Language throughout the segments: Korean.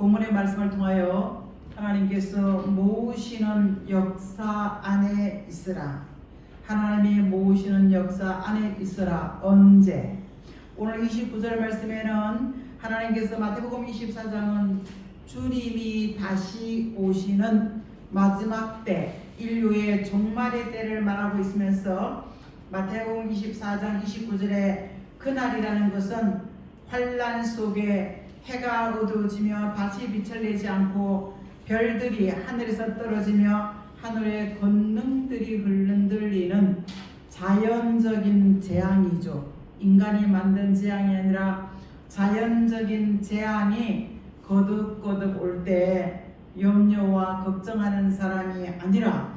본문의 말씀을 통하여 하나님께서 모으시는 역사 안에 있으라. 하나님이 모으시는 역사 안에 있으라. 언제? 오늘 29절 말씀에는 하나님께서 마태복음 24장은 주님이 다시 오시는 마지막 때, 인류의 종말의 때를 말하고 있으면서 마태복음 24장 29절에 그날이라는 것은 환난 속에 해가 어두워지며 다시 빛을 내지 않고 별들이 하늘에서 떨어지며 하늘의 권능들이 흔들리는 자연적인 재앙이죠. 인간이 만든 재앙이 아니라 자연적인 재앙이 거듭거듭 올 때 염려와 걱정하는 사람이 아니라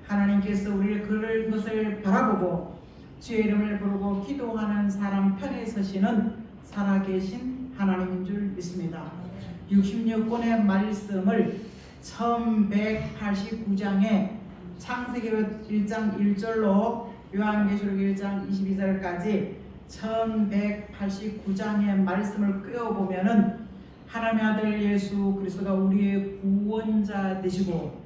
하나님께서 우리를 그런 것을 바라보고 주의 이름을 부르고 기도하는 사람 편에 서시는 살아계신 하나님인 줄 믿습니다. 66권의 말씀을 1189장에 창세기 1장 1절로 요한계시록 1장 22절까지 1189장의 말씀을 꿰어보면은 하나님의 아들 예수 그리스도가 우리의 구원자 되시고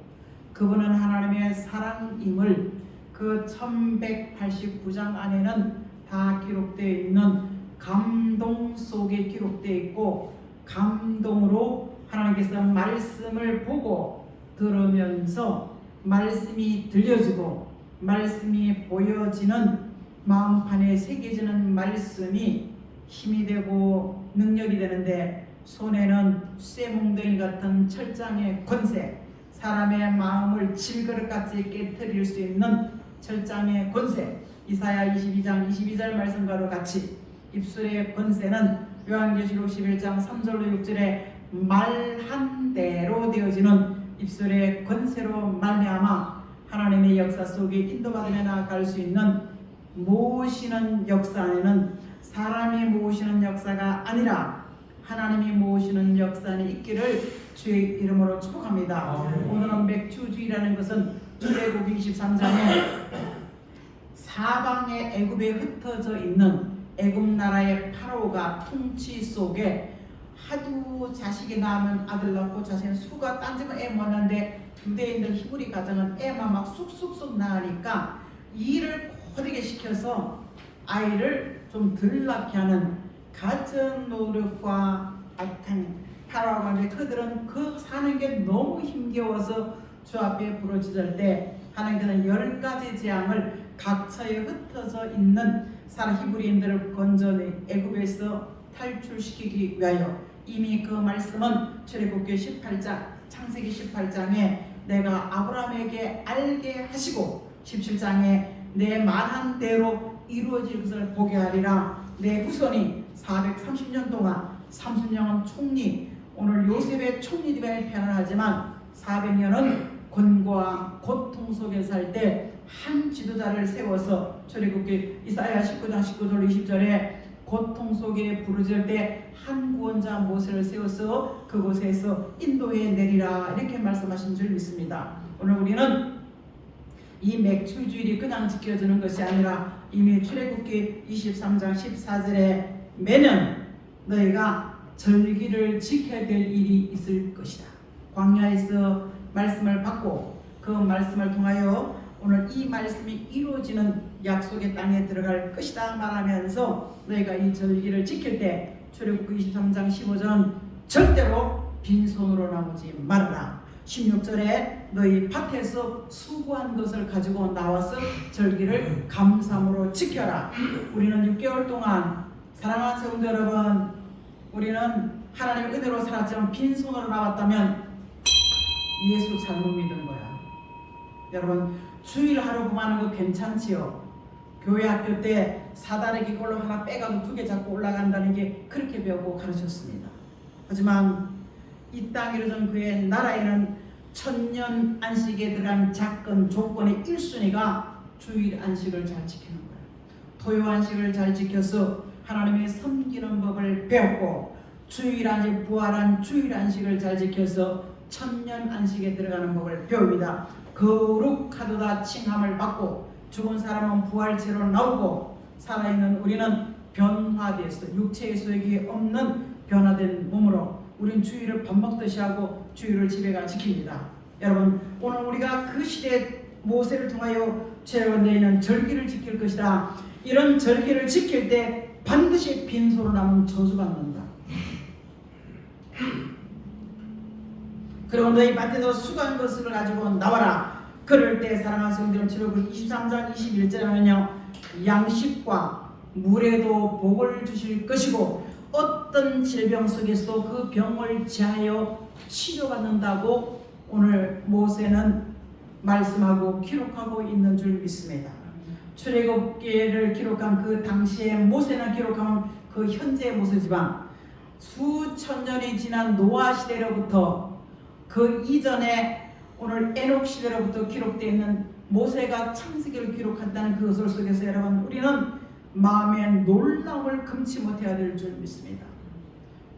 그분은 하나님의 사랑임을 그 1189장 안에는 다 기록되어 있는 감동 속에 기록되어 있고, 감동으로 하나님께서 말씀을 보고 들으면서 말씀이 들려지고 말씀이 보여지는 마음판에 새겨지는 말씀이 힘이 되고 능력이 되는데, 손에는 쇠몽둥이 같은 철장의 권세, 사람의 마음을 질그릇같이 깨트릴 수 있는 철장의 권세, 이사야 22장 22절 말씀과도 같이 입술의 권세는 요한계시록 11장 3절로 6절에 말한 대로 되어지는 입술의 권세로 말미암아 하나님의 역사 속에 인도받으며 나아갈 수 있는 모으시는 역사 안에는 사람이 모으시는 역사가 아니라 하나님이 모으시는 역사 안에 있기를 주의 이름으로 축복합니다. 오늘은 맥추주의라는 것은 출애굽기 23장에 사방에 애굽에 흩어져 있는 애굽 나라의 파라오가 통치 속에 하도 자식이 낳으면 아들 낳고 자식은 수가 딴지면 애 못 낳는데 유대인들 히브리 가정은 애만 막 쑥쑥쑥 낳으니까 일을 고되게 시켜서 아이를 좀 덜 낳게 하는 가정 노력과 악한 파라오가 그들은 그 사는 게 너무 힘겨워서 주 앞에 부르짖을 때 하나님께서는 10가지 재앙을 각처에 흩어져 있는 사람 히브리인들을 건져내 애굽에서 탈출시키기 위하여 이미 그 말씀은 출애굽기 18장 창세기 18장에 내가 아브라함에게 알게 하시고 17장에 내 말한 대로 이루어질 것을 보게 하리라. 내 후손이 430년 동안 30년은 총리, 오늘 요셉의 총리되면 편안하지만 400년은 권고와 고통 속에 살 때 한 지도자를 세워서 출애굽기 이사야 19장 19절 20절에 고통 속에 부르짖을 때 한 구원자 모세를 세워서 그곳에서 인도해 내리라 이렇게 말씀하신 줄 믿습니다. 오늘 우리는 이 맥추주일이 그냥 지켜지는 것이 아니라 이미 출애굽기 23장 14절에 매년 너희가 절기를 지켜야 될 일이 있을 것이다. 광야에서 말씀을 받고 그 말씀을 통하여 오늘 이 말씀이 이루어지는 약속의 땅에 들어갈 것이다 말하면서 너희가 이 절기를 지킬 때 출애굽기 23장 15절은 절대로 빈손으로 나오지 말아라. 16절에 너희 밭에서 수고한 것을 가지고 나와서 절기를 감사함으로 지켜라. 우리는 6개월 동안 사랑하는 성도 여러분, 우리는 하나님의 은혜로 살았지만 빈손으로 나왔다면 예수 잘못 믿은 거야. 여러분, 주일 하루 공하는 거 괜찮지요? 교회 학교 때 사다리기 걸로 하나 빼가도 2개 잡고 올라간다는 게 그렇게 배우고 가르쳤습니다. 하지만 이 땅 이루어진 그의 나라에는 천년 안식에 들어간 작은 조건의 1순위가 주일 안식을 잘 지키는 거예요. 토요 안식을 잘 지켜서 하나님의 섬기는 법을 배웠고, 주일 안식, 부활한 주일 안식을 잘 지켜서 천년 안식에 들어가는 법을 배웁니다. 거룩하도다 칭함을 받고 죽은 사람은 부활체로 나오고 살아있는 우리는 변화되었어. 육체의 소욕이 없는 변화된 몸으로 우린 주일을 밥 먹듯이 하고 주일을 집에 가 지킵니다. 여러분, 오늘 우리가 그 시대 모세를 통하여 죄원되는 절기를 지킬 것이다. 이런 절기를 지킬 때 반드시 빈소로 남은 저주받는다. 그리고 너희 밭에서 수고한 것을 가지고 나와라. 그럴 때 사랑하는 성도들 출애굽기 23장 21절에 하면요, 양식과 물에도 복을 주실 것이고 어떤 질병 속에서도 그 병을 제하여 치료받는다고 오늘 모세는 말씀하고 기록하고 있는 줄 믿습니다. 출애굽기를 기록한 그 당시에 모세는 기록한 그 현재 모세지만 수천 년이 지난 노아 시대로부터 그 이전에 오늘 에녹 시대로부터 기록되어 있는 모세가 창세기를 기록한다는 그것을 속에서 여러분, 우리는 마음의 놀라움을 금치 못해야 될 줄 믿습니다.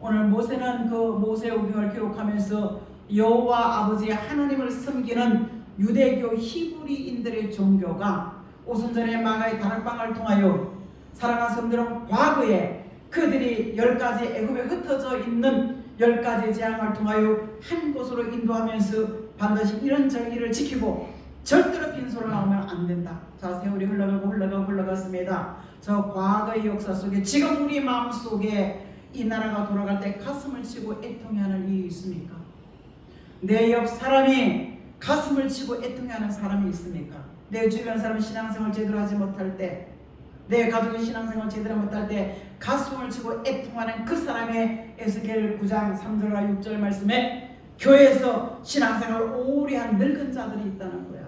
오늘 모세는 그 모세오경을 기록하면서 여호와 아버지 하나님을 섬기는 유대교 히브리인들의 종교가 오순절의 마가의 다락방을 통하여 사랑하는 성도들은 과거에 그들이 10가지 애굽에 흩어져 있는 10가지 재앙을 통하여 한 곳으로 인도하면서 반드시 이런 절기를 지키고 절대로 빈소로 나오면 안 된다. 자, 세월이 흘러갔습니다. 저 과거의 역사 속에 지금 우리 마음속에 이 나라가 돌아갈 때 가슴을 치고 애통해하는 일이 있습니까? 내 옆 사람이 가슴을 치고 애통해하는 사람이 있습니까? 내 주변 사람이 신앙생활 제대로 하지 못할 때, 내 가족이 신앙생활 제대로 못할 때 가슴을 치고 애통하는 그 사람의 에스겔 9장 3절과 6절 말씀에 교회에서 신앙생활을 오래 한 늙은 자들이 있다는 거야.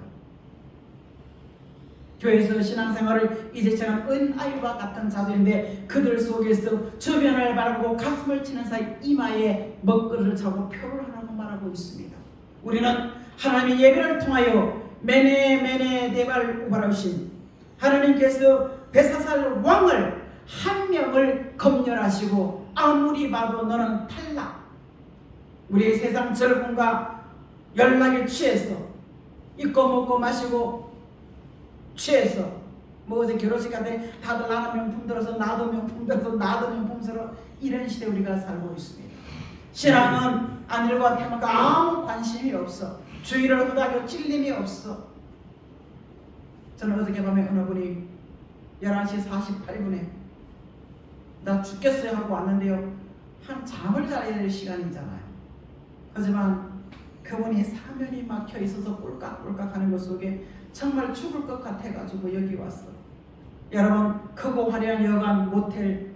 교회에서 신앙생활을 이제 제가 은아이와 같은 자들인데 그들 속에서 주변을 바라보고 가슴을 치는 사이 이마에 먹거리를 차고 표를 하라고 말하고 있습니다. 우리는 하나님의 예배를 통하여 메네 데발 우바라신 하나님께서 베사살 왕을 한 명을 검열하시고 아무리 봐도 너는 탈락, 우리의 세상 즐거움과 연락에 취해서 입고 먹고 마시고 취해서 뭐 어제 결혼식 갔는데 다들 나는 명품 들어서 나도 명품 들어서 나도 명품스러워, 이런 시대 우리가 살고 있습니다. 신앙은 아들과 태만과 아무 관심이 없어. 주의를 허다하고 찔림이 없어. 저는 어저께 밤에 어느 분이 11시 48분에 나 죽겠어요 하고 왔는데요, 한 잠을 자야 될 시간이잖아요. 하지만 그분이 사면이 막혀 있어서 꼴깍꼴깍 하는 것 속에 정말 죽을 것 같아가지고 여기 왔어. 여러분, 크고 화려한 여관, 모텔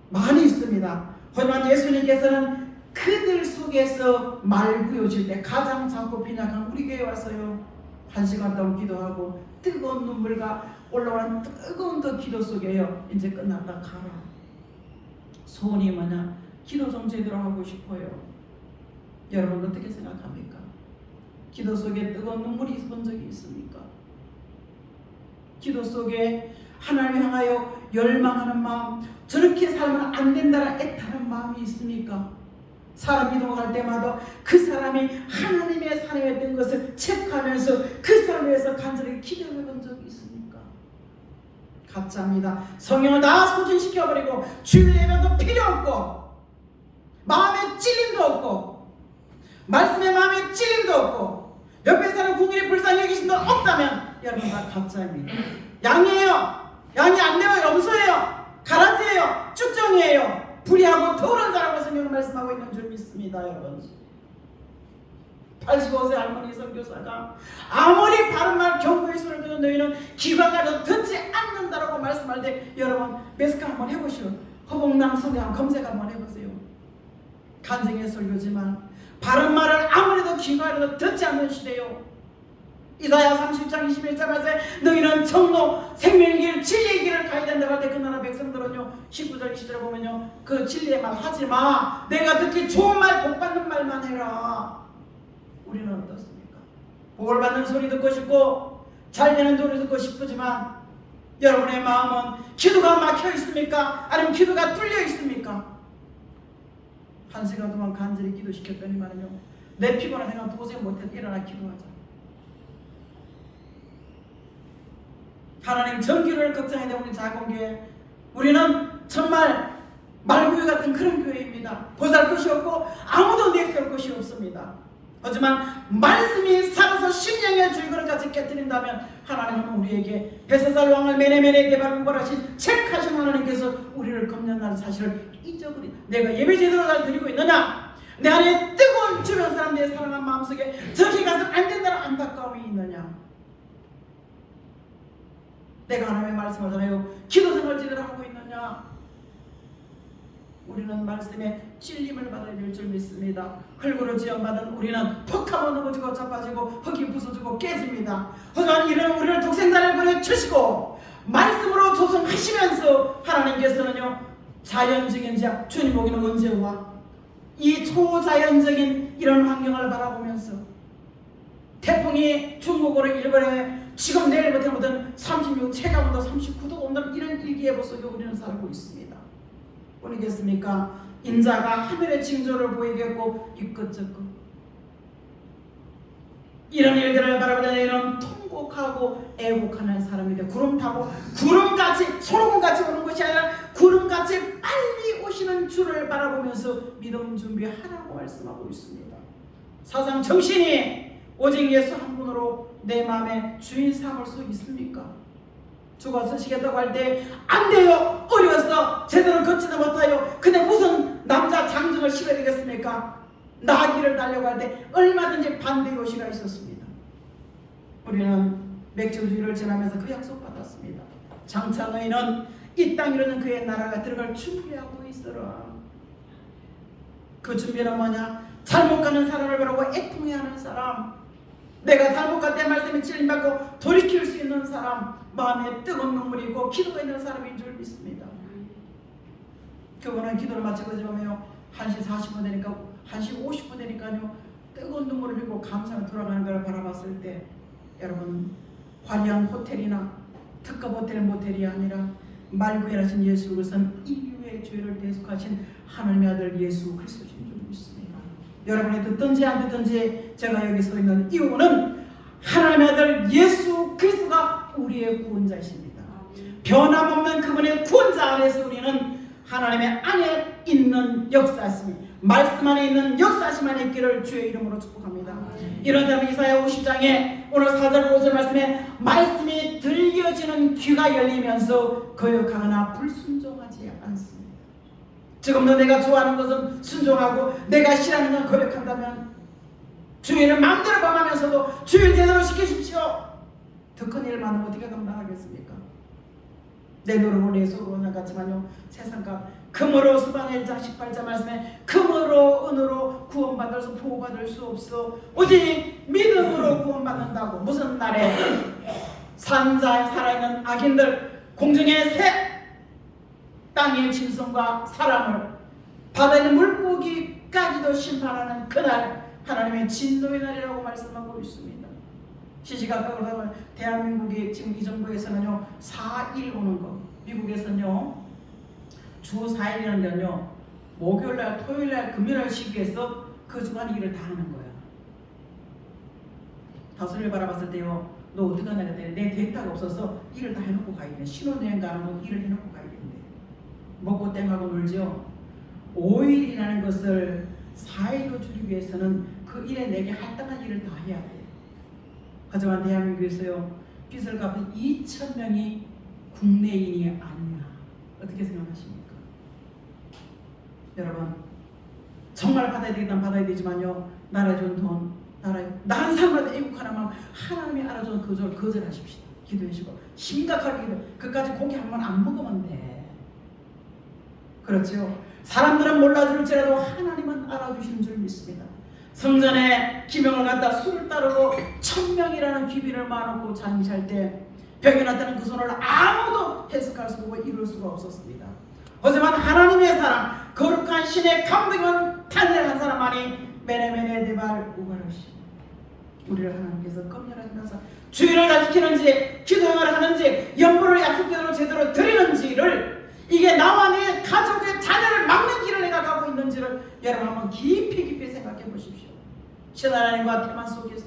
많이 있습니다. 하지만 예수님께서는 그들 속에서 말구여질 때 가장 작고 빈약한 우리 교회에 와서요, 1시간 동안 기도하고 뜨거운 눈물과 올라오는 뜨거운 그 기도 속에요, 이제 끝났다 가라. 소원이 뭐냐? 기도 좀 제대로 하고 싶어요. 여러분 어떻게 생각합니까? 기도 속에 뜨거운 눈물이 있은 적이 있습니까? 기도 속에 하나님을 향하여 열망하는 마음, 저렇게 살면 안 된다는 애타는 마음이 있습니까? 사람 이동할 때마다 그 사람이 하나님의 사람이 된 것을 체크하면서 그 사람을 위해서 간절히 기도해 본 적이 있습니까? 가짜입니다. 성령을 다 소진시켜버리고 주일 예배도 필요 없고 마음에 찔림도 없고 말씀에 마음에 찔림도 없고 옆에 사람 궁일이 불쌍히 여기신 분 없다면 여러분 다 가짜입니다. 양이에요. 양이 안 되면 염소예요. 가라지예요. 쭉정이에요. 불의하고 더러운 자라고 성경은 말씀하고 있는 줄 믿습니다. 여러분, 85세 할머니 선교사가 아무리 바른 말 경고의 소리를 듣는 너희는 귀가 가려 듣지 않는다라고 말씀할 때 여러분 매스카 한번 해보시오. 허봉남 성경 검색 한번 해보세요. 간증의 설교지만 바른 말을 아무래도 귀가 가려 듣지 않는 시대요. 이사야 30장 21절 말씀에 너희는 정로 생명의 길 진리의 길을 가야 된다고 할 때 그 나라 백성들은요 19절 20절에 보면요 그 진리의 말 하지마, 내가 듣기 좋은 말 복 받는 말만 해라. 우리는 어떻습니까? 복을 받는 소리 듣고 싶고 잘 되는 소리 듣고 싶지만 여러분의 마음은 기도가 막혀 있습니까? 아니면 기도가 뚫려 있습니까? 1시간 동안 간절히 기도시켰더니만요 내 피곤한 생각 도저히 못해 일어나 기도하자. 하나님 정기를 걱정해야 되는 작은 교회, 우리는 정말 말구유 같은 그런 교회입니다. 없습니다. 보잘 것이 없고 아무도 내세울 것이 없습니다. 하지만 말씀이 살아서 심령의 줄거리까지 깨뜨린다면 하나님은 우리에게 벨사살 왕을 메네메네 대발 우발하신 책하신 하나님께서 우리를 겁낸다는 사실을 잊어버린, 내가 예배 제대로 잘 드리고 있느냐, 내 안에 뜨거운 주변 사람들의 사랑한 마음속에 저기 가서 안 된다는 안타까움이 있느냐, 내가 하나님의 말씀을 전하여 기도 생활 제대로 하고 있느냐. 우리는 말씀에 찔림을 받아야 될 줄 믿습니다. 흙으로 지어받은 우리는 퍽하면 넘어지고 자빠지고 흙이 부서지고 깨집니다. 하지만 이런 우리를 독생자를 보내주시고 말씀으로 조성하시면서 하나님께서는요, 자연적인 자 주님 오기는 언제 와? 이 초자연적인 이런 환경을 바라보면서 태풍이 중국으로 일본에 지금 내일부터 못한 36 체감온도 39도 온다는 이런 일기예보 속에 우리는 살고 있습니다. 보이겠습니까? 인자가 하늘의 징조를 보이겠고 이것저것 이런 일들을 바라보다 이런 통곡하고 애곡하는 사람인데, 구름 타고 구름같이 소름같이 오는 것이 아니라 구름같이 빨리 오시는 주를 바라보면서 믿음 준비하라고 말씀하고 있습니다. 사상 정신이 오직 예수 한 분으로 내 마음에 주인 삼을 수 있습니까? 주가 쓰시겠다고 할 때 안 돼요, 어려워서 제대로 걷지도 못해요. 근데 무슨 남자 장정을 실어야 되겠습니까? 나귀를 달려갈 때 얼마든지 반대 요시가 있었습니다. 우리는 맥주주의를 지나면서 그 약속 받았습니다. 장차 너희는 이 땅 이루는 그의 나라가 들어갈 준비하고 있어라. 그 준비는 뭐냐? 잘못 가는 사람을 보라고 애통해하는 사람, 내가 잘못 갈 때 말씀에 찔림받고 돌이킬 수 있는 사람, 마음에 뜨거운 눈물이 있고 기도가 있는 사람인 줄 믿습니다. 그분은 기도를 마치고 보면 1시 40분 되니까 1시 50분 되니까요, 뜨거운 눈물을 흘리고 감사로 돌아가는 걸 바라봤을 때, 여러분, 화려한 호텔이나 특급 호텔 모텔이 아니라 말구애하신 예수 그리스도는 인류의 죄를 대속하신 하나님의 아들 예수 그리스도신 줄 믿습니다. 여러분이 듣든지 안 듣든지 제가 여기 서 있는 이유는 하나님의 아들 예수 그리스도가 우리의 구원자이십니다. 변함없는 그분의 구원자 안에서 우리는 하나님의 안에 있는 역사심, 말씀 안에 있는 역사심 안에 있기를 주의 이름으로 축복합니다. 이런 사람 이사야 50장에 오늘 4절 5절 말씀에 말씀이 들려지는 귀가 열리면서 거역하거나 불순종하지 않습니다. 지금도 내가 좋아하는 것은 순종하고 내가 싫어하는 건 거역한다면 주일을 마음대로 범하면서도 주일 제대로 시키십시오. 더 큰 일을 만나면 어떻게 감당하겠습니까? 내 노력으로 내 소로는 같지만요, 세상과 금으로 수반의 자 18자 말씀에 금으로 은으로 구원받아서 보호받을 수 없어. 오직 믿음으로 구원받는다고. 무슨 날에 산자에 살아있는 악인들, 공중의 새, 땅의 짐승과 사람을, 바다에 있는 물고기까지도 심판하는 그날, 하나님의 진노의 날이라고 말씀하고 있습니다. 시시각각으로 하면 대한민국이 지금 이 정부에서는요 4일 오는 거, 미국에서는요 주 4일이라는데요 목요일날, 토요일날, 금요일날 시기에서 그 주간 일을 다 하는 거야. 다수를 바라봤을 때요, 너 어떻게 하냐 그랬더니 내 데이터가 없어서 일을 다 해놓고 가야 돼. 신혼여행 가는 거 일을 해놓고 가야 되는데 먹고 땡하고 놀죠. 5일이라는 것을 4일로 줄이기 위해서는 그 일에 내게 할당한 일을 다 해야 돼. 하지만 대한민국에서요 빚을 갚은 2,000명이 국내인이 아니야. 어떻게 생각하십니까? 여러분, 정말 받아야 되겠다면 받아야 되지만요, 나라 준 돈, 나한 사람마다 애국하나만 하나님이 알아주는 거절하십시오. 기도해 주시고 심각하게 기도. 그까지 고기 한 번 안 먹으면 돼. 그렇죠? 사람들은 몰라줄지라도 하나님은 알아주시는 줄 믿습니다. 성전에 기명을 갖다 술을 따르고 1000명이라는 귀빈을 모아놓고 잔치할 때 병이 났다는 그 손을 아무도 해석할 수 없고 이룰 수가 없었습니다. 하지만 하나님의 사람, 거룩한 신의 감동은 단일한 사람만이 메네메네 데발 우바르시, 우리를 하나님께서 검열하시면서 주의를 다 지키는지, 기도를 하는지, 연보를 약속대로 제대로 드리는지를, 이게 나와 내 가족의 자녀를 막는 길을 내가 가고 있는지를 여러분 한번 깊이 생각해 보십시오. 신하나님과 대만 속에서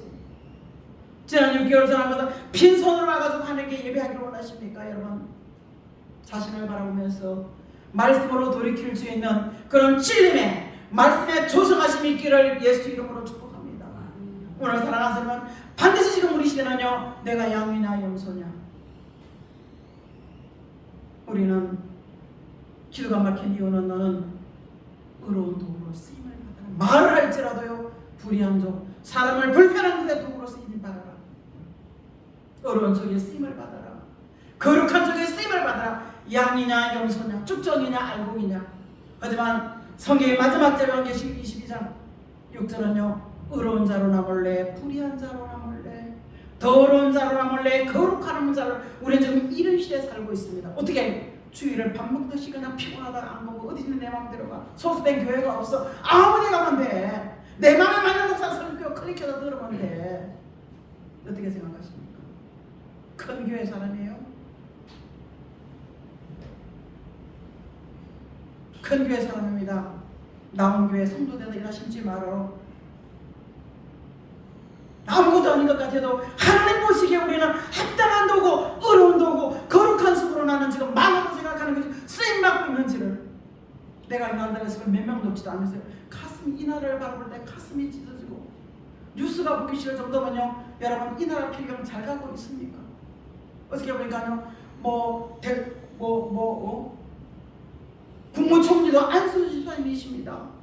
지난 6개월 전부터 빈손으로 와가지고 하나님께 예배하기를 원하십니까? 여러분 자신을 바라보면서 말씀으로 돌이킬 수 있는 그런 찔림에 말씀에 조성하심이 있기를 예수 이름으로 축복합니다. 오늘 사랑하는 사람은 반드시 지금 우리 시대는요, 내가 양이냐 염소냐, 우리는 기도가 막힌 이유는 너는 의로운 도구로 쓰임을 받아라. 말을 할지라도요 불의한 종, 사람을 불편한 것에 도구로 쓰임을 받아라. 의로운 쪽에 쓰임을 받아라. 거룩한 쪽에 쓰임을 받아라. 양이냐 염소냐, 쭉정이냐 알곡이냐. 하지만 성경의 마지막 절 요한계시록 22장 6절은요, 의로운 자로 남을래 불의한 자로 남을래, 더러운 자로 남을래 거룩한 자로. 우리는 지금 이런 시대에 살고 있습니다. 어떻게 주일을 밥 먹듯이 그냥 피곤하다 안 먹고 어디든 내 마음대로 가. 소수된 교회가 없어. 아무 데 가면 돼. 내 마음에 맞는 목사 설교 클릭해서 들으면 돼. 어떻게 생각하십니까? 큰 교회 사람이에요? 큰 교회 사람입니다. 나온 교회 성도되다 일하 심지 말어. 아무것도 아닌 것 같아도 하나님 보시기에 우리는 합당한 도구, 의로운 도구, 거룩한 속으로 나는 지금 마음으로 생각하는 것이 쓰임받고 있는지를. 내가 이날에서 몇 명 놓지도 않았어요. 가슴, 이날을 바라볼 때 가슴이 찢어지고 뉴스가 보기 싫을 정도면요, 여러분 이 나라 필경 잘 가고 있습니까? 어떻게 보니까요, 국무총리도 안수지 집사님이십니다.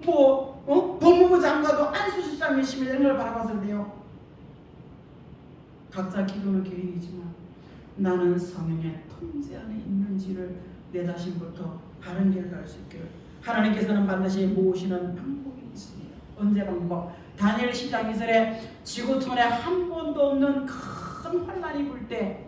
법무부 장관도 안수지 집사님이십니다. 이런 걸 바라봤을 때요, 각자 기도는 개인이지만 나는 성령의 통제 안에 있는지를 내 자신부터 바른 길을 갈 수 있기를. 하나님께서는 반드시 모으시는 방법이 있습니다. 언제 방법? 다니엘 10장 2절에 지구촌에 한 번도 없는 큰 환난이 불 때,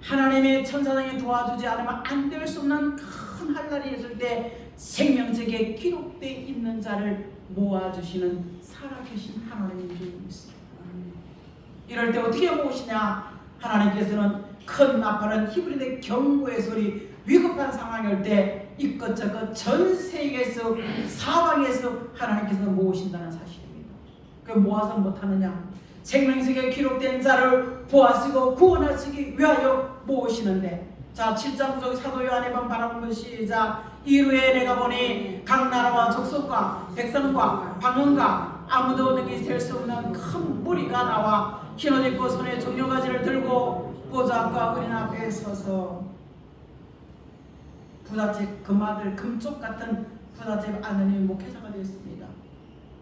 하나님의 천사장이 도와주지 않으면 안 될 수 없는 큰 환난이 있을 때 생명책에 기록되어 있는 자를 모아주시는 살아계신 하나님인 줄 믿습니다. 이럴 때 어떻게 모으시냐? 하나님께서는 큰 나팔은 히브리대 경고의 소리, 위급한 상황일 때 이것저것 전 세계에서 사방에서 하나님께서 모으신다는 사실입니다. 그 모아서 못하느냐? 생명책에 기록된 자를 보아시고 구원하시기 위하여 모으시는데, 자 7장 9절 사도 요한의 방 바라보면 시작. 이후에 내가 보니 각 나라와 족속과 백성과 방언과 아무도 능히 셀 수 없는 큰 무리가 나와 흰옷 입고 손에 종려가지를 들고 보좌 앞과 어린 앞에 서서, 부잣집 금아들 금쪽 같은 부잣집 아내님이 목회자가 되었습니다.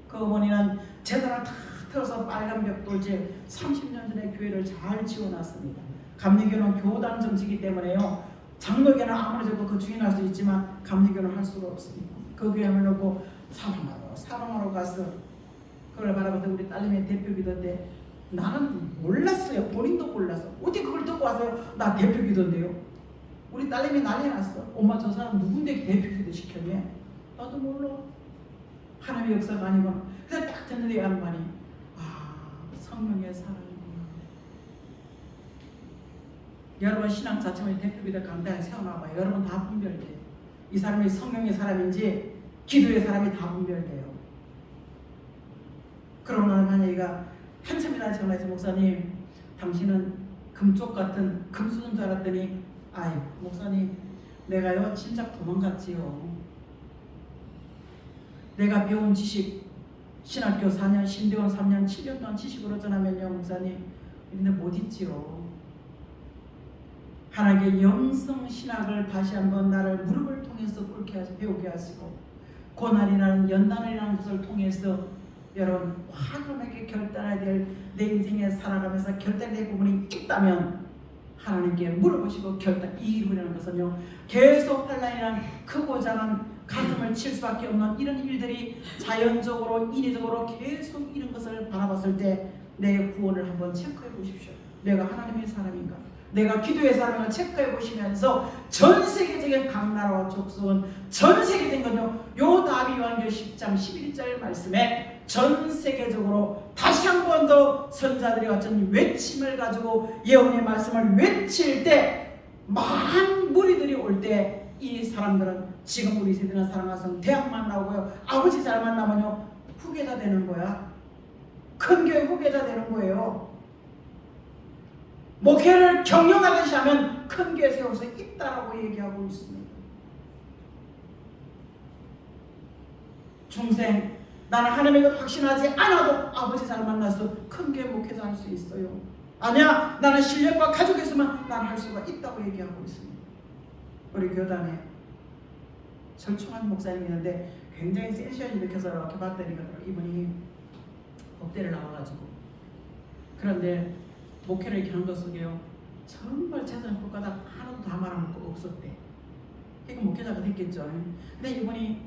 그 어머니는 재산을 다 털어서 빨간 벽돌집 30년 전에 교회를 잘 지어놨습니다. 감리교는 교단 정치이기 때문에요, 장로교는 아무리 저도 그 주인할 수 있지만 감리교는 할 수가 없습니다. 그 교회를 놓고 사방으로 가서 그걸 바라보다 우리 딸님의 대표 기도인데, 나는 몰랐어요. 본인도 몰랐어. 어떻게 그걸 듣고 와서요, 나 대표 기도인데요. 우리 딸님이 난리 났어. 엄마 저 사람 누군데 대표 기도 시켰냐? 나도 몰라. 하나님의 역사가 아니구나. 그래서 딱 듣는데 양반이, 성령의 사랑이구나. 여러분 신앙 자체만 대표기도 강단에 세워놔봐요. 여러분 다 분별돼요. 이 사람이 성령의 사람인지 기도의 사람이 다 분별돼요. 그러고 나서 얘가 한참이나 전화해서, 목사님 당신은 금쪽 같은 금수저인 줄 알았더니, 목사님 내가요 진작 도망갔지요. 내가 배운 지식, 신학교 4년, 신대원 3년, 7년 동안 지식으로 전하면요 목사님, 근데 못 잊지요. 하나님의 영성 신학을 다시 한번 나를 무릎을 통해서 꿇게 하시고 배우게 하시고, 고난이라는 연단이라는 것을 통해서 여러분 화감하게 결단해야 될 내 인생에 살아가면서 결단될 부분이 있다면 하나님께 물어보시고 결단. 이루려는 것은요, 계속 환난이란 크고 작은 가슴을 칠 수밖에 없는 이런 일들이 자연적으로 인위적으로 계속 이런 것을 바라봤을 때 내 구원을 한번 체크해 보십시오. 내가 하나님의 사람인가, 내가 기도의 사람인가 체크해 보시면서 전 세계적인 각 나라와 족속은, 전 세계적인 건요, 요다비 요한계시록 10장 11절 말씀에 전 세계적으로 다시 한 번 더 선자들이 같은 외침을 가지고 예언의 말씀을 외칠 때, 많은 무리들이 올 때 이 사람들은 지금 우리 세대는 사랑하성 대학만 나오고요, 아버지 잘 만나면요 후계자 되는 거야. 큰 교회 후계자 되는 거예요. 목회를 경영하듯이 하면 큰 게 세울 수 있다라고 얘기하고 있습니다. 중생, 나는 하나님을 확신하지 않아도 아버지 잘 만나서 큰 게 목회자 할 수 있어요. 아니야, 나는 실력과 가족이 있으면 나는 할 수가 있다고 얘기하고 있습니다. 우리 교단에 절충한 목사님이 있는데 굉장히 센션이 일으켜서 이렇게 봤더니 이분이 법대를 나와가지고, 그런데 목회를 이렇게 하는 것 속에요, 정말 재산을 볼까다 하나도 다 말하는 거 없었대. 그러니까 목회자가 됐겠죠. 근데 이분이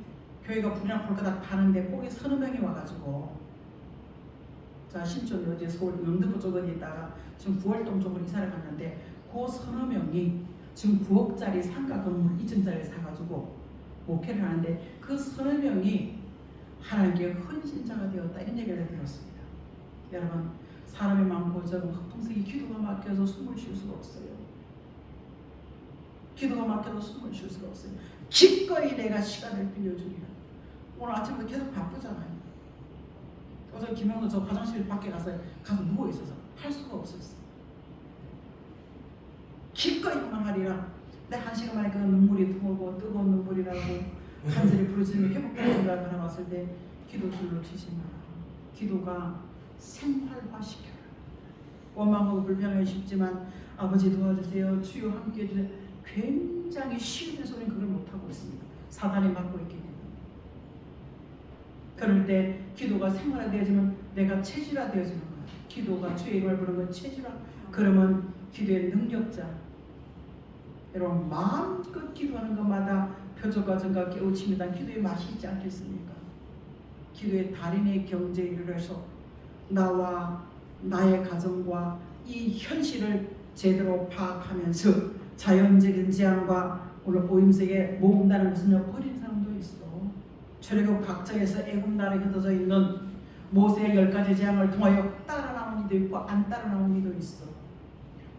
교회가 불이나 볼까다 파는데 거기 서너 명이 와가지고, 자, 신촌 어제 서울 영등포 쪽에 있다가 지금 9월동 쪽으로 이사를 갔는데 그 서너 명이 지금 9억짜리 상가 건물 2층짜리를 사가지고 목회를 하는데 그 서너 명이 하나님께 헌신자가 되었다, 이런 얘기를 들었습니다. 여러분, 사람의 마음 보자고 통속이 기도가 막혀서 숨을 쉴 수가 없어요. 기도가 막혀서 숨을 쉴 수가 없어요. 기꺼이 내가 시간을 빌려주리라. 오늘 아침부터 계속 바쁘잖아요. 어제 김영도 저 화장실 밖에 가서 누워 있어서 할 수가 없었어. 기꺼이만 하리라. 내 한 시간 만에 그 눈물이 들어오고 뜨거운 눈물이라고 간절히 부르짖으며 회복되는 생각을 해봤을 때 기도줄로 치지 마라. 기도가 생활화시켜라. 원망하고 불평하기 쉽지만 아버지 도와주세요, 주여 함께 해주세요, 굉장히 쉬운 소리는 그걸 못하고 있습니다. 사단이 막고 있기 때문에. 그럴 때 기도가 생활화되어지면 내가 체질화되어지는 거야. 기도가 주의 이름을 부르는 건 체질화. 그러면 기도의 능력자. 여러분, 마음껏 기도하는 것마다 표적과 증가 깨우침이다. 기도의 맛이 있지 않겠습니까? 기도의 달인의 경제에 이르러서 나와 나의 가정과 이 현실을 제대로 파악하면서 자연적인 재앙과 오늘 오임색에 모은다는 것은요, 버린 사람도 있어. 출애굽 각처에서 애굽 나라에 흩어져 있는 모세의 10가지 재앙을 통하여 따라 나온 이도 있고 안 따라 나온 이도 있어.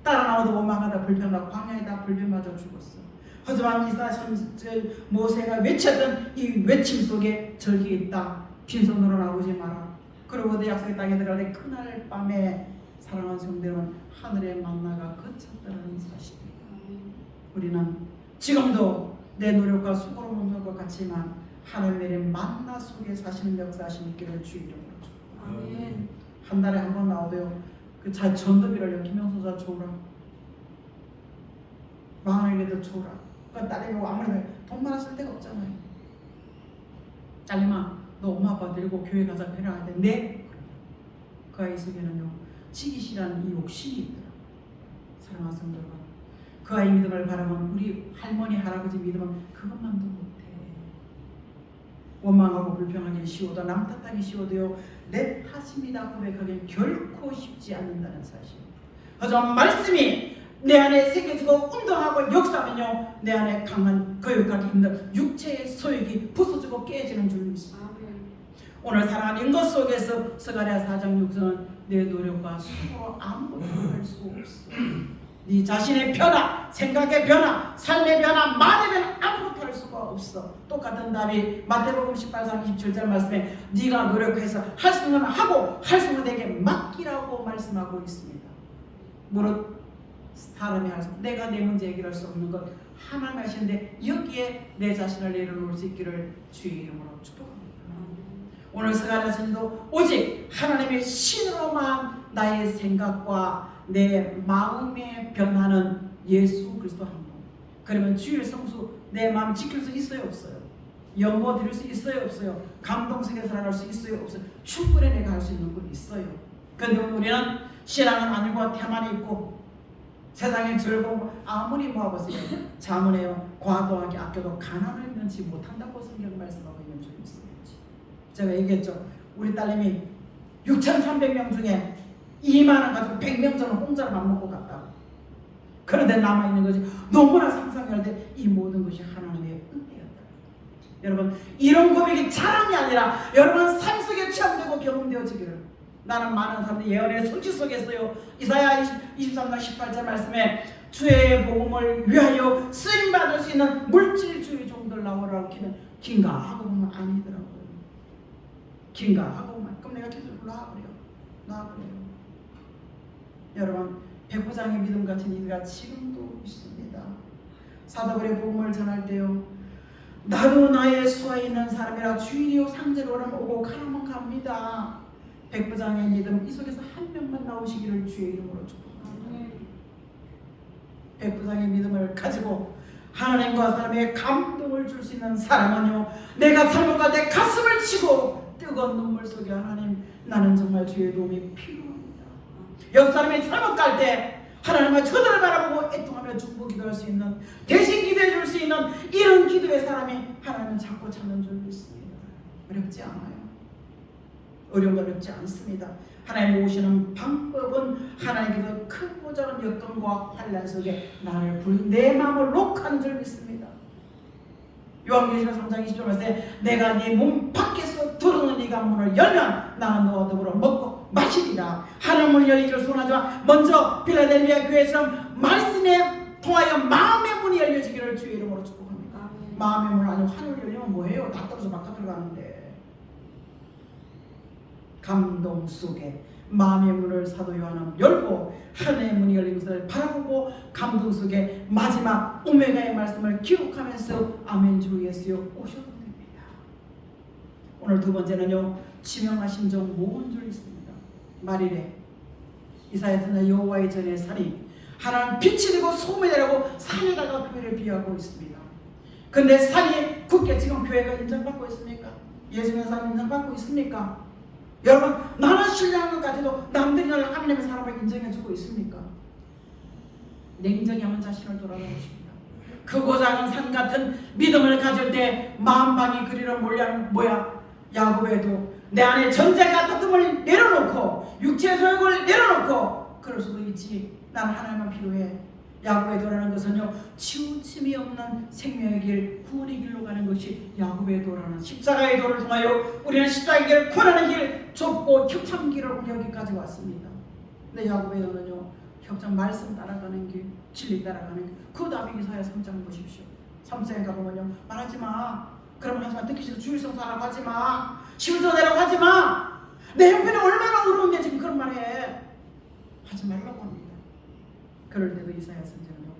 따라 나오도 원망하다 불평하다 광야에다 불뱀 맞아 죽었어. 하지만 이스라엘 선지자 모세가 외쳤던 이 외침 속에 절기 있다. 빈손으로 나오지 마라. 그리고 내 약속의 땅에 들어갈 때 그날 밤에 사랑하는 성도는 하늘의 만나가 그쳤다는 사실이에요. 우리는 지금도 내 노력과 수고로 먹는 것 같지만 하늘의 만나 속에 사시는 역사하신 있기를 주 이름으로 축복합니다. 한 달에 한 번 나오도요, 그 자 전도비를 김영수사 줘라. 마흔에게도 줘라. 그 딸이 아무리 돈 많아 쓸 데가 없잖아요. 딸님아, 너 엄마 아빠 데리고 교회 가자 해라. 네? 그 아이 속에는요, 지기시라는 이 욕심이 있더라. 사랑하는 성도 여러분, 그 아이 믿음을 바라면 우리 할머니 할아버지 믿음은 그것만도 못해. 원망하고 불평하기 쉬워도 남 탓하기 쉬워도요, 내 탓입니다 고백하기는 결코 쉽지 않는다는 사실. 하지만 말씀이 내 안에 새겨지고 운동하고 역사하면요, 내 안에 강한 거역하기 힘든 육체의 소욕이 부서지고 깨지는 줄 믿습니다. 오늘 사랑하는 인것 속에서 스가랴 4장 6절은 내 노력과 수고로 아무것도 할 수 없어. 네 자신의 변화, 생각의 변화, 삶의 변화, 말의 변화 아무것도 할 수가 없어. 똑같은 답이 마태복음 18장 27절 말씀에 네가 노력해서 할 수 있는 건 하고 할 수 있는 내게 맡기라고 말씀하고 있습니다. 무릇 사람이 할 수, 내가 내 문제 해결할 수 없는 것 하나님 하시는데 여기에 내 자신을 내려놓을 수 있기를 주의 이름으로 축복합니다. 오늘 스가랴 선지도 오직 하나님의 신으로만 나의 생각과 내 마음의 변화는 예수 그리스도 한 분. 그러면 주일 성수 내 마음 지킬 수 있어요 없어요? 연보 드릴 수 있어요 없어요? 감동 속에 살아갈 수 있어요 없어요? 충분히 내가 할 수 있는 건 있어요. 그런데 우리는 신앙은 하늘과 태만이 있고 세상의 즐거움 아무리 모아보세요, 자문해요, 과도하게 아껴도 가난을 면치 못한다고 성경 말씀하고 있는 줄이 있습니다. 제가 얘기했죠. 우리 딸님이 6,300명 중에 2만원 가지고 100명 전은 공짜로 밥 먹고 갔다고. 그런데 남아있는 것이 너무나 상상할 때 이 모든 것이 하나님의 은혜였다. 여러분, 이런 고백이 자랑이 아니라 여러분 삶 속에 체험되고 경험되어지기를. 나는 많은 사람들이 예언의 손짓 속에서요, 이사야 23장 18절 말씀에 주의 복음을 위하여 쓰임받을 수 있는 물질주의 종들 나오라고 기는 긴가 하고 보면 아니더라고요. 긴가 하고 보면 그럼 내가 기도를 놔버려요. 여러분, 백부장의 믿음 같은 이가 지금도 있습니다. 사도들의 복음을 전할 때요, 나도 나의 수하에 있는 사람이라 주인이요 상제로는 오고 가라면 갑니다. 백부장의 믿음, 이 속에서 한 명만 나오시기를 주의 이름으로 축복합니다. 백부장의 믿음을 가지고 하나님과 사람에게 감동을 줄 수 있는 사람은요, 내가 잘못할 때 가슴을 치고 뜨거운 눈물 속에 하나님, 나는 정말 주의 도움이 필요합니다. 옆 사람이 잘못할 때 하나님과 저들을 바라보고 애통하며 중보 기도할 수 있는, 대신 기도해 줄 수 있는 이런 기도의 사람이 하나님은 자꾸 찾는 줄 믿습니다. 어렵지 않아요. 어려운 건 어렵지 않습니다. 하나님 오시는 방법은 하나님께서 크고 작은 여건과 환난 속에 나를 내 마음을 녹하는 줄 믿습니다. 요한계시록 3장 20절 말씀에 내가 네 몸 밖에서 들어오는 네가 문을 열면 나는 너와 더불어 먹고 마시리라. 하늘문 열리기를 소원하지만 먼저 필라델피아 교회처럼 말씀에 통하여 마음의 문이 열려지기를 주의 이름으로 축복합니다. 마음의 문 아니면 하늘 열리면 뭐예요? 다 떨어져 바깥으로 가는데. 감동 속에 마음의 문을 사도 요한은 열고 하늘의 문이 열린 것을 바라보고 감동 속에 마지막 오메가의 말씀을 기록하면서 아멘 주 예수여 오셔도 됩니다. 오늘 두 번째는요, 지명하신 종 모은 줄 있습니다. 말이래 이사야서는 여호와의 전에 산이 하나님 빛이 되고 소문이 되고 산에다가 교회를 비유하고 있습니다. 근데 산이 굳게 지금 교회가 인정받고 있습니까? 예수님의 사람 인정받고 있습니까? 여러분, 나는 신뢰하는 것 같아도 남들이 나를 하나님의 사람을 인정해주고 있습니까? 냉정히 한번 자신을 돌아보십니다. 크고 작은 산 같은 믿음을 가질 때 만방이 그리로 몰려하는 뭐야? 야곱에도 내 안에 전쟁과 다툼을 내려놓고 육체의 소욕을 내려놓고 그럴 수도 있지. 난 하나님만 필요해. 야곱의 도라는 것은요, 치우침이 없는 생명의 길, 구원의 길로 가는 것이 야곱의 도라는 십자가의 도를 통하여 우리는 십자가의 길을 구원하는 길, 좁고 협착 길을 우리 여기까지 왔습니다. 근데 야곱의 도는요, 협착 말씀 따라가는 길, 진리 따라가는 길. 그 답이 이사야 3장 보십시오. 3장에 가보면요, 말하지 마. 그러면 하지마. 듣기 싫어. 주일 성사하라고 하지 마. 11조 내라고 하지 마. 내 형편이 얼마나 어려운데 지금 그런 말 해. 하지 말라고 합니다. 그럴 때도 이사야 선지자는요,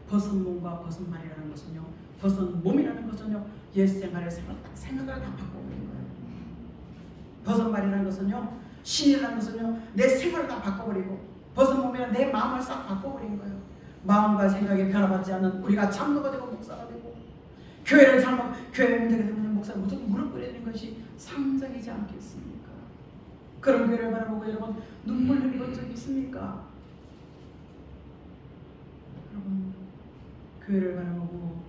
벗은 몸과 벗은 말이라는 것은요, 벗은 몸이라는 것은요, 옛 생활의 생각을 다 바꿔버린 거예요. 벗은 말이라는 것은요, 신이라는 것은요, 내 생활을 다 바꿔버리고, 벗은 몸이란 내 마음을 싹 바꿔버린 거예요. 마음과 생각이 변화받지 않는 우리가 장로가 되고 목사가 되고, 교회 문제가 되면 목사가 무조건 무릎 꿇이는 것이 상적이지 않겠습니까? 그런 교회를 바라보고 여러분 눈물 흘린 적 있습니까? 여러분, 교회를 바라보고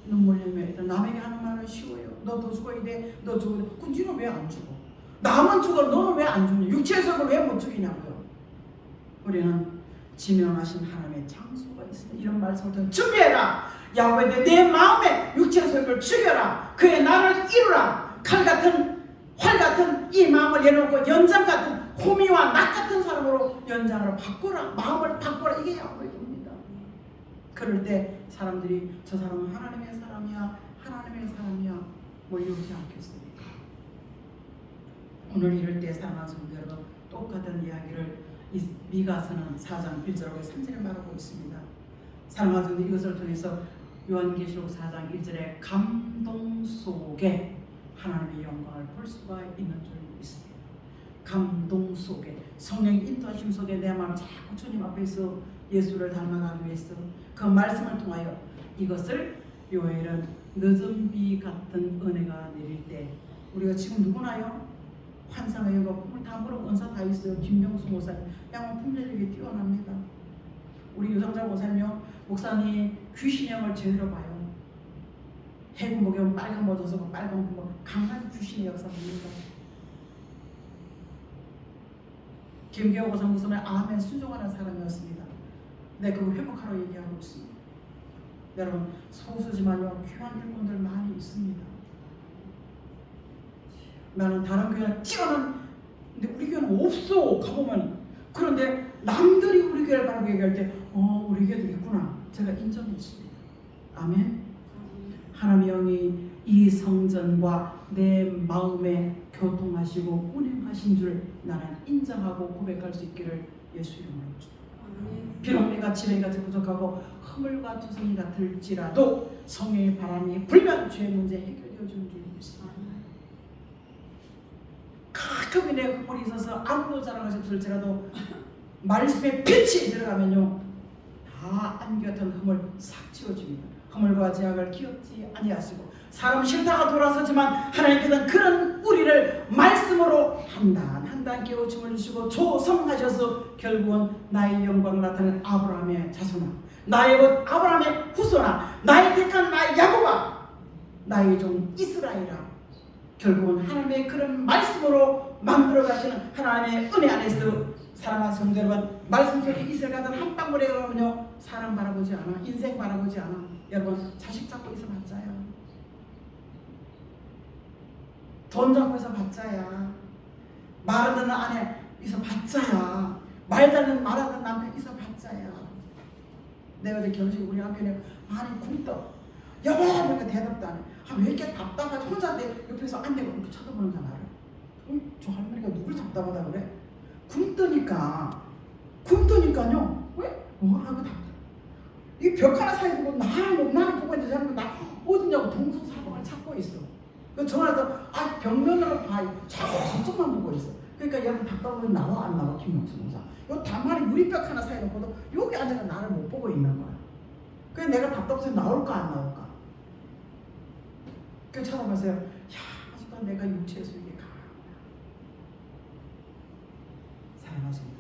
눈물 흘리며 일단 남에게 하는 말은 쉬워요. 너 더 죽어야 돼. 너 죽어야 돼. 그 니는 왜 안 죽어? 남은 죽어. 너는 왜 안 죽냐? 육체의 속을 왜 못 죽이냐고요. 우리는 지명하신 하나님의 장소가 있습니다. 이런 말씀을 준비해라. 야곱에 내 마음에 육체의 속을 죽여라. 그의 나를 이루라. 칼 같은 활 같은 이 마음을 내놓고 연장 같은 호미와 낫 같은 사람으로 연장을 바꾸라. 마음을 바꾸라. 이게 야곱의 도입니다. 그럴 때 사람들이 저 사람은 하나님의 사람이야, 하나님의 사람이야 몰려오지 않겠습니까? 오늘 이럴 때 사랑하는 성도 여러분, 똑같은 이야기를 미가서는 4장 1절하고 3절에 말하고 있습니다. 사랑하는 성도, 이것을 통해서 요한계시록 4장 1절에 감동 속에 하나님의 영광을 볼 수가 있는 줄 믿습니다. 감동 속에, 성령의 인도하심 속에 내 마음 자꾸 주님 앞에서 예수를 닮아가기 위해서 그 말씀을 통하여 이것을 요엘은 늦은 비 같은 은혜가 내릴 때, 우리가 지금 누구나요? 환상의 영과 꿈을 다 물어 은사 다 있어요. 김병수 목사님 양은 품질력이 뛰어납니다. 우리 유성자 목사님요, 목사님 귀신형을 제대로 봐요. 해군 목욕 빨간 모자서 빨간 뭐 강한 귀신의 역사입니다. 김기호 목사 목사님은 아멘 순종하는 사람이었습니다. 네, 그거 회복하라고 얘기하고 있습니다. 여러분, 소수지만요, 귀한 일꾼들 많이 있습니다. 나는 다른 교회는 뛰어난, 근데 우리 교회는 없어. 가보면. 그런데 남들이 우리 교회를 바라고 얘기할 때 우리 교회도 있구나. 제가 인정했습니다. 아멘. 하나님의 영이 이 성전과 내 마음에 교통하시고 운행하신 줄 나는 인정하고 고백할 수 있기를 예수 이름으로 축복합니다. 비록 내가 지렁이같이 부족하고 허물과 투성이 같을지라도 성령의 바람이 불면 죄 문제 해결되어 주는 줄을 믿습니다. 가끔이 내 허물이 있어서 아무도 자랑할 수 없을지라도 말씀에 빛이 들어가면요 다 안개 같은 허물 싹 지워집니다. 허물과 제약을 기억지 아니하시고 사람 싫다가 돌아서지만 하나님께서는 그런 우리를 말씀으로 한 단 깨우침을 주시고 조성하셔서 결국은 나의 영광을 나타낸 아브라함의 자손아, 나의 것 아브라함의 후손아, 나의 택한 나의 야곱아, 나의 종 이스라엘아, 결국은 하나님의 그런 말씀으로 만들어 가시는 하나님의 은혜 안에서 사랑하는 성도 여러분, 말씀 속에 이슬 같은 한 방울에 가면요 사람 바라보지 않아, 인생 바라보지 않아. 여러분 자식 잡고 있어 봤자야, 돈 잡고 있어 봤자야, 말 안 듣는 아내 있어 봤자야, 말 듣는 말 안 듣는 남편 있어 봤자야. 내가 어제 결혼식 우리 남편이 많이 굶떠 여보 그러니까 대답도 안 해. 왜 이렇게 답답하지? 혼자 내 옆에서 안내고 이렇게 쳐다보는 거야 나를. 저 할머니가 누굴 답답하다 그래? 굶더니까요. 왜? 하고 답답해. 이 벽 하나 사이 두고 나를 보고 있는데 사람은 나 어디냐고 동서사방을 찾고 있어. 전화해서 벽면으로 봐. 자꾸 저쪽만 보고 있어. 그러니까 여러분 답답하면 나와 안 나와 김명수 목사. 요 다만에 유리벽 하나 사이 놓고도 여기 앉아서 나를 못 보고 있는 거야. 그래서 내가 답답해서 나올까 안 나올까? 그래서 찾아봤어요. 야 아직도 내가 육체에서 이게 강하구나. 사랑하십니다.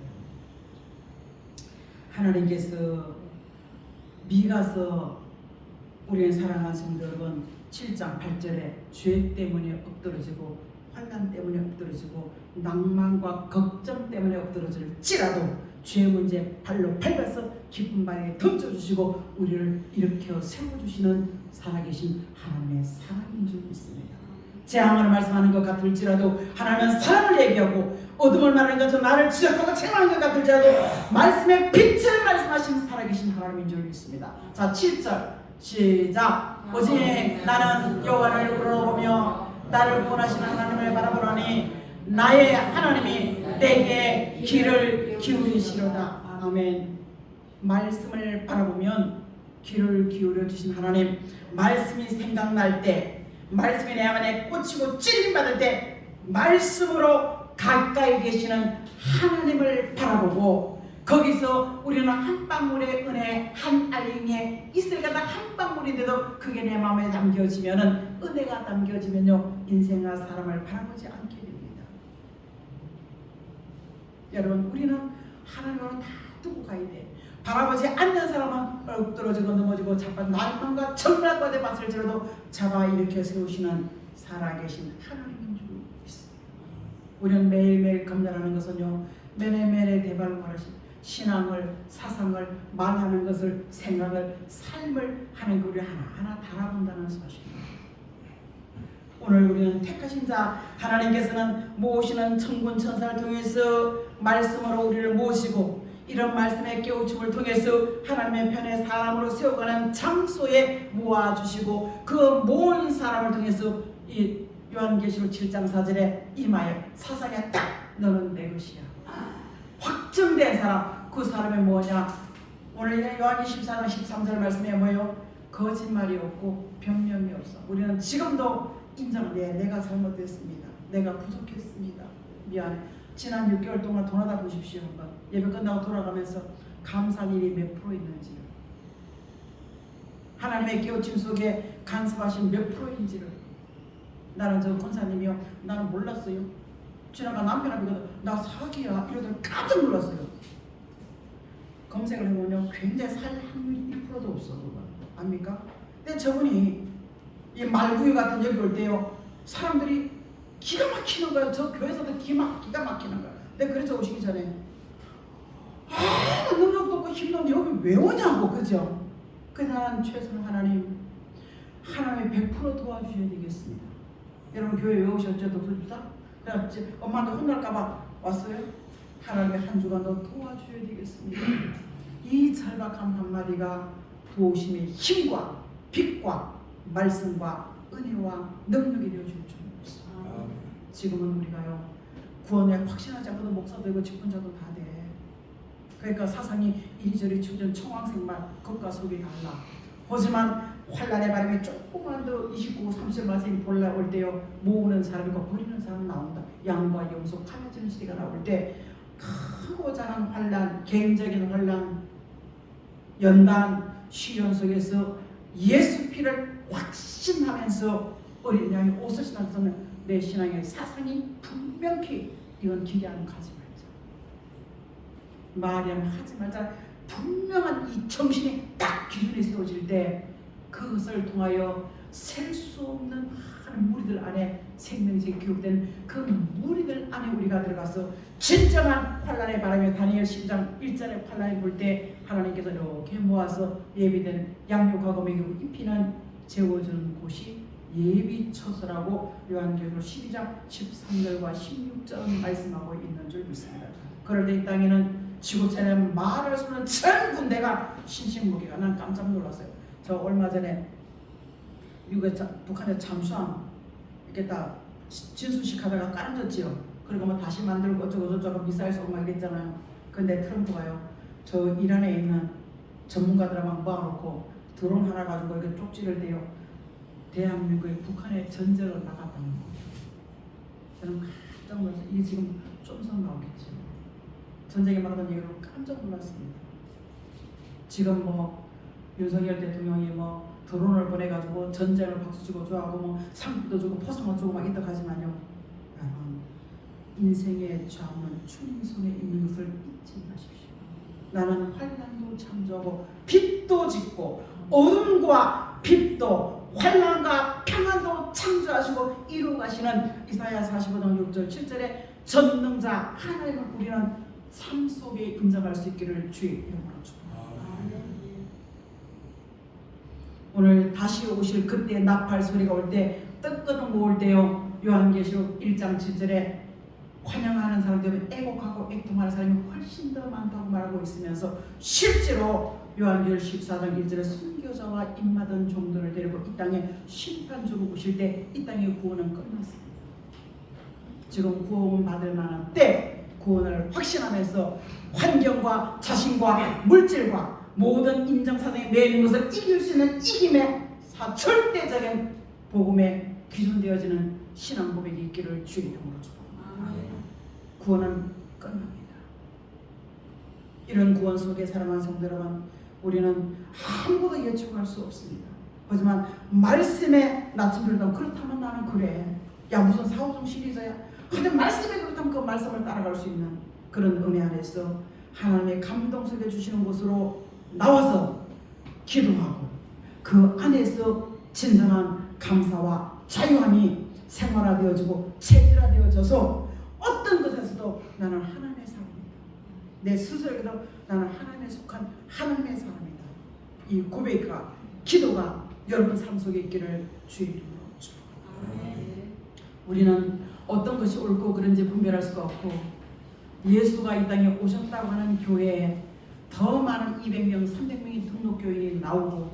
하나님께서 미가서 우리의 사랑하는 성도 여러분 7장 8절에 죄 때문에 엎드러지고 환난 때문에 엎드러지고 낭만과 걱정 때문에 엎드러질지라도 죄 문제 발로 밟아서 기쁜 바에 던져주시고 우리를 일으켜 세워주시는 살아계신 하나님의 사랑인 줄 믿습니다. 재앙을 말씀하는 것 같을지라도 하나님은 사랑을 얘기하고 어둠을 말하는 것처럼 나를 지적하고 책망하는 것 같을지라도 말씀의 빛을 말씀하시는 살아계신 하나님인 줄 믿습니다. 자 7절 시작. 오직 나는 여호와를 우러러보며 나를 구원하시는 하나님을 바라보노니 나의 하나님이 내게 귀를 기울이시로다. 아멘. 말씀을 바라보면 귀를 기울여 주신 하나님, 말씀이 생각날 때, 말씀이 내 안에 꽂히고 찔림받을 때 말씀으로 가까이 계시는 하나님을 바라보고 거기서 우리는 한 방울의 은혜, 한 알갱이에 이슬가다 한 방울인데도 그게 내 마음에 담겨지면은 은혜가 담겨지면요 인생과 사람을 바라보지 않게 됩니다. 여러분 우리는 하나님으로 다 두고 가야 돼. 바라보지 않는 사람은 엎드러지고 넘어지고 자빠 날만과 천날까지 봤을지라도 잡아 일으켜 세우시는 살아계신 하나님인 줄 믿습니다. 우리는 매일매일 감당하는 것은요 매일매일의 대발로 말하신 신앙을, 사상을, 말하는 것을, 생각을, 삶을 하는 그 우리 하나하나 달아본다는 사실입니다. 오늘 우리는 택하신 자 하나님께서는 모시는 천군 천사를 통해서 말씀으로 우리를 모시고 이런 말씀의 깨우침을 통해서 하나님의 편에 사람으로 세워가는 장소에 모아주시고 그 모은 사람을 통해서 이 요한계시록 7장 4절에 이마에 사상에 딱 너는 내 것이야 확정된 사람. 그 사람이 뭐냐? 오늘 요한 24장 13절 말씀에 뭐예요? 거짓말이 없고 변명이 없어. 우리는 지금도 인정해. 내가 잘못했습니다. 내가 부족했습니다. 미안해. 지난 6개월 동안 돌아다 보십시오. 한번 예배 끝나고 돌아가면서 감사한 일이 몇 프로 있는지를, 하나님의 깨우침 속에 간섭하신 몇 프로인지를. 나는 저 권사님이요 나는 몰랐어요. 지나가 남편 앞에 나 사기야 이러더니 깜짝 놀랐어요. 검색을 해보면 굉장히 살 확률이 1%도 없어. 그거 압니까? 근데 저분이 이 말구유 같은 여기 올 때요 사람들이 기가 막히는 거예요. 저 교회에서도 기가 막히는 거예요. 근데 그래서 오시기 전에 능력도 없고 힘도 없는데 여기 왜 오냐고. 그죠? 그래서 나는 최선을 하나님이 100% 도와주셔야 되겠습니다. 여러분 교회 왜 오셨죠? 독서집사? 그냥 엄마한테 혼날까봐 왔어요? 하나님의 한 주간도 도와줘야 되겠습니다. 이 절박한 한마디가 도우심의 힘과 빛과 말씀과 은혜와 능력이 되어줄 줄 믿습니다. 지금은 우리가요 구원에 확신하지 않고도 목사 되고 직분자도 다 돼. 그러니까 사상이 이리저리 추전 청황색만 겉과 속이 달라. 하지만 환란의 바람이 조금만 더 29, 30마세기 올라올 때요, 모으는 사람이고 버리는 사람 나온다. 양과 염소 가려지는 시대가 나올 때 크고 작은 환란, 개인적인 환란, 연단, 시련 속에서 예수 피를 확신하면서 어린 양이 옷을 신었다면 내 신앙의 사상이 분명히 이건 기대하는 거 하지 말자. 말이라면 하지 말자. 분명한 이 정신이 딱 기준이 세워질 때 그것을 통하여 셀 수 없는 많은 무리들 안에 생명이 기록된 그 무리들 안에 우리가 들어가서 진정한 환란의 바람에 다니엘 10장 1절에 환란이 불 때 하나님께서 이렇게 모아서 예비된 양육하고 먹이고 입히는 재워주는 곳이 예비처소라고 요한계시록 12장 13절과 16절 말씀하고 있는 줄 믿습니다. 그럴 때 이 땅에는 지구촌에 말할 수 없는 전 군대가 신신무기가, 난 깜짝 놀랐어요. 저 얼마 전에 미국의 북한의 잠수함 이렇게 딱 진수식 하다가 깔아졌지요. 그리고 뭐 다시 만들고 어쩌고저쩌고 미사일 쏘고 막 이랬잖아요. 근데 트럼프가요, 저 이란에 있는 전문가들만 모아놓고 드론 하나 가지고 이렇게 쪽지를 대요. 대한민국이 북한의 전쟁을 나갔다는 거예요. 저는 깜짝 놀라서 이게 지금 좀 더 나오겠죠. 전쟁에 막았다는 얘기로 깜짝 놀랐습니다. 지금 뭐 윤석열 대통령이 뭐 드론을 보내가지고 전쟁을 박수치고 좋아하고 뭐 상도 주고 포상을 주고 막 이따 하지만요, 인생의 좌우는 주님 손에 있는 것을 잊지 마십시오. 나는 환난도 창조하고 빛도 짓고 어둠과 빛도 환난과 평안도 창조하시고 이루가시는 이사야 45장 6절 7절에 전능자 하나님을 우리는 삶 속에 인정할 수 있기를 주의 이름으로 축원합니다. 오늘 다시 오실 그때 나팔 소리가 올 때 뜨끈한 모을 때요, 요한계시록 1장 7절에 환영하는 사람들은 애곡하고 애통하는 사람이 훨씬 더 많다고 말하고 있으면서 실제로 요한계시록 14장 1절에 순교자와 입맞은 종들을 데리고 이 땅에 심판 주고 오실 때 이 땅의 구원은 끝났습니다. 지금 구원 받을 만한 때 구원을 확신하면서 환경과 자신과 물질과 모든 인정사정에 매이는 것을 이길 수 있는 이김의 절대적인 복음에 기준되어지는 신앙 고백이 있기를 주의 이름으로 축원합니다. 구원은 끝납니다. 이런 구원 속에 사랑하는 성도 여러분, 우리는 아무것도 예측할 수 없습니다. 하지만 말씀에 낮춤들다 그렇다면 나는 그래. 야 무슨 사후종 시리즈야. 근데 말씀에 그렇다면 그 말씀을 따라갈 수 있는 그런 은혜 안에서 하나님의 감동 속에 주시는 곳으로 나와서 기도하고 그 안에서 진정한 감사와 자유함이 생활화되어지고 체질화되어져서 어떤 것에서도 나는 하나님의 사람이다. 내 스스로에도 나는 하나님에 속한 하나님의 사람이다. 이 고백과 기도가 여러분 삶 속에 있기를 주의 이름으로 축복합니다. 우리는 어떤 것이 옳고 그른지 분별할 수가 없고 예수가 이 땅에 오셨다고 하는 교회에 더 많은 200명, 300명이 등록교인이 나오고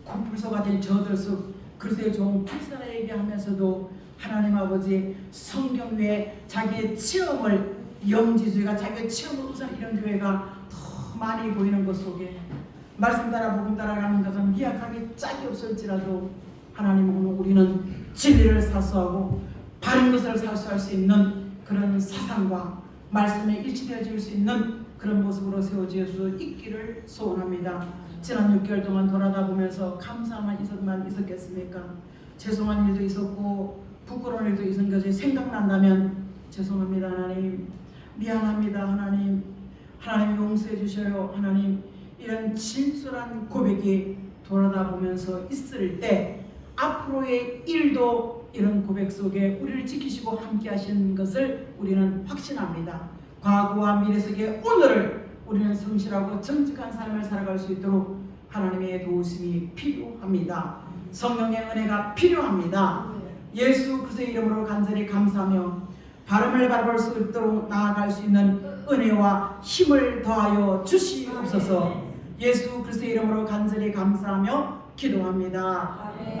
코뿔소가 된 저들수 그리스도의 종 불사라에게 하면서도 하나님 아버지 성경 외에 자기의 체험을 영지주의가 자기의 체험을 우선 이런 교회가 더 많이 보이는 것 속에 말씀 따라 복음 따라가는 것은 미약하게 짝이 없을지라도 하나님 오늘 우리는 진리를 사수하고 바른 것을 사수할 수 있는 그런 사상과 말씀에 일치되어질 수 있는 그런 모습으로 세워질 수 있기를 소원합니다. 지난 6개월 동안 돌아다 보면서 감사만 있었겠습니까? 죄송한 일도 있었고 부끄러운 일도 있은 것이 생각난다면 죄송합니다 하나님, 미안합니다 하나님, 하나님 용서해 주셔요 하나님. 이런 진솔한 고백이 돌아다 보면서 있을 때 앞으로의 일도 이런 고백 속에 우리를 지키시고 함께 하시는 것을 우리는 확신합니다. 과거와 미래 속에 오늘을 우리는 성실하고 정직한 삶을 살아갈 수 있도록 하나님의 도우심이 필요합니다. 성령의 은혜가 필요합니다. 예수 그리스도의 이름으로 간절히 감사하며 바람을 바라볼 수 있도록 나아갈 수 있는 은혜와 힘을 더하여 주시옵소서. 예수 그리스도의 이름으로 간절히 감사하며 기도합니다. 아멘.